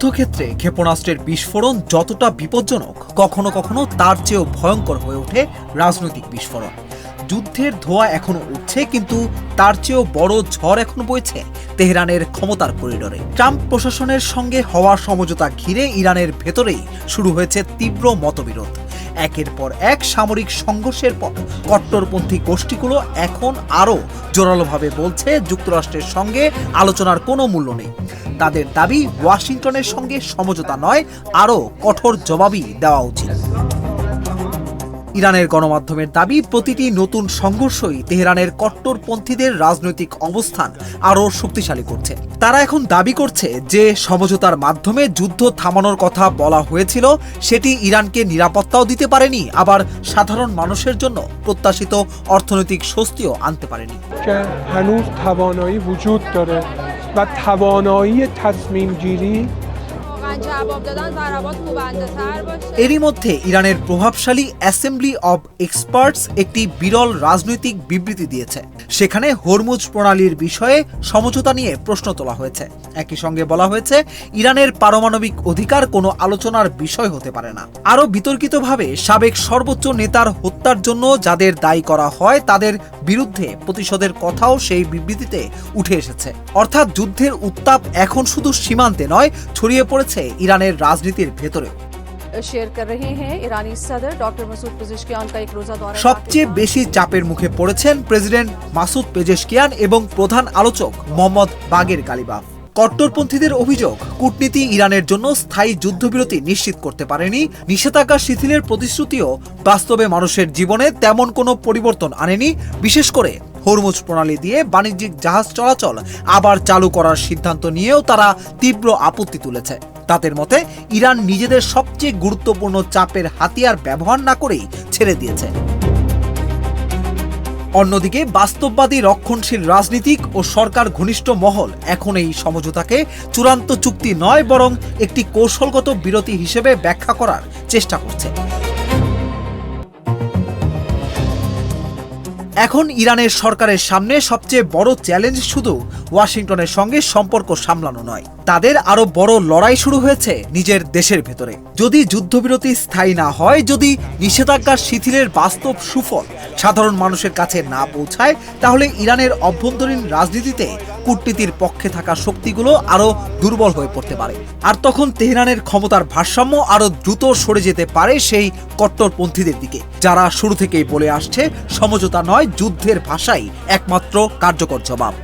যুদ্ধক্ষেত্রে ক্ষেপণাস্ত্রের বিস্ফোরণ যতটা বিপজ্জনক, কখনো কখনো তার চেয়েও ভয়ঙ্কর হয়ে ওঠে রাজনৈতিক বিস্ফোরণ। যুদ্ধের ধোঁয়া এখনো উঠছে, কিন্তু তার চেয়েও বড় ঝড় এখন বইছে তেহরানের ক্ষমতার করিডোরে। ট্রাম্প প্রশাসনের সঙ্গে হওয়া সমঝোতা ঘিরে ইরানের ভেতরেই শুরু হয়েছে তীব্র মতবিরোধ। একের পর এক সামরিক সংঘর্ষের পর কট্টরপন্থী গোষ্ঠীগুলো এখন আরও জোরালোভাবে বলছে যুক্তরাষ্ট্রের সঙ্গে আলোচনার কোনো মূল্য নেই। তাদের দাবি, ওয়াশিংটনের সঙ্গে সমঝোতা নয়, আরও কঠোর জবাবই দেওয়া উচিত। ইরানের গণমাধ্যমের দাবি, প্রতিটি নতুন সংঘর্ষই তেহরানের কট্টরপন্থীদের রাজনৈতিক অবস্থান আরও শক্তিশালী করছে। তারা এখন দাবি করছে যে সমঝোতার মাধ্যমে যুদ্ধ থামানোর কথা বলা হয়েছিল সেটি ইরানকে নিরাপত্তাও দিতে পারেনি, আবার সাধারণ মানুষের জন্য প্রত্যাশিত অর্থনৈতিক স্বস্তিও আনতে পারেনি। এরই মধ্যে ইরানের প্রভাবশালী অ্যাসেম্বলি অব এক্সপার্টস একটি বিরল রাজনৈতিক বিবৃতি দিয়েছে। সেখানে হরমুজ প্রণালীর বিষয়ে সমঝোতা নিয়ে প্রশ্ন তোলা হয়েছে। একই সঙ্গে বলা হয়েছে, ইরানের পারমাণবিক অধিকার কোনো আলোচনার বিষয় হতে পারে না। আরও বিতর্কিতভাবে, সাবেক সর্বোচ্চ নেতার হত্যার জন্য যাদের দায়ী করা হয় তাদের বিরুদ্ধে প্রতিশোধের কথাও সেই বিবৃতিতে উঠে এসেছে। অর্থাৎ যুদ্ধের উত্তাপ এখন শুধু সীমান্তে নয়, ছড়িয়ে পড়েছে ইরানের রাজনীতির ভেতরেও। সবচেয়ে বেশি চাপের মুখে পড়েছেন প্রেসিডেন্ট মাসুদ পেজেশকিয়ান এবং প্রধান আলোচক মোহাম্মদ বাগের গালিবাফ। কট্টরপন্থীদের অভিযোগ, কূটনীতি ইরানের জন্য স্থায়ী যুদ্ধবিরতি নিশ্চিত করতে পারেনি। নিষেধাজ্ঞা শিথিলের প্রতিশ্রুতিও বাস্তবে মানুষের জীবনে তেমন কোনো পরিবর্তন আনেনি। বিশেষ করে হরমুজ প্রণালী দিয়ে বাণিজ্যিক জাহাজ চলাচল আবার চালু করার সিদ্ধান্ত নিয়েও তারা তীব্র আপত্তি তুলেছে। তাদের মতে, ইরান নিজেদের সবচেয়ে গুরুত্বপূর্ণ চাপের হাতিয়ার ব্যবহার না করেই ছেড়ে দিয়েছে। অন্যদিকে বাস্তববাদী রক্ষণশীল রাজনীতিক ও সরকার ঘনিষ্ঠ মহল এখন এই সমঝোতাকে চূড়ান্ত চুক্তি নয়, বরং একটি কৌশলগত বিরতি হিসেবে ব্যাখ্যা করার চেষ্টা করছে। এখন ইরানের সরকারের সামনে সবচেয়ে বড় চ্যালেঞ্জ শুধু ওয়াশিংটনের সঙ্গে সম্পর্ক সামলানো নয়, তাদের আরো বড় লড়াই শুরু হয়েছে নিজের দেশের ভেতরে। যদি যুদ্ধবিরতি স্থায়ী না হয়, যদি নিষেধাজ্ঞা শিথিলের বাস্তব সুফল সাধারণ মানুষের কাছে না পৌঁছায়, তাহলে ইরানের অভ্যন্তরীণ রাজনীতিতে কূটনীতির পক্ষে থাকা শক্তিগুলো আরো দুর্বল হয়ে পড়তে পারে। আর তখন তেহরানের ক্ষমতার ভারসাম্য আরো দ্রুত সরে যেতে পারে সেই কট্টরপন্থীদের দিকে, যারা শুরু থেকেই বলে আসছে সমঝোতা নয়, যুদ্ধের ভাষাই একমাত্র কার্যকর জবাব।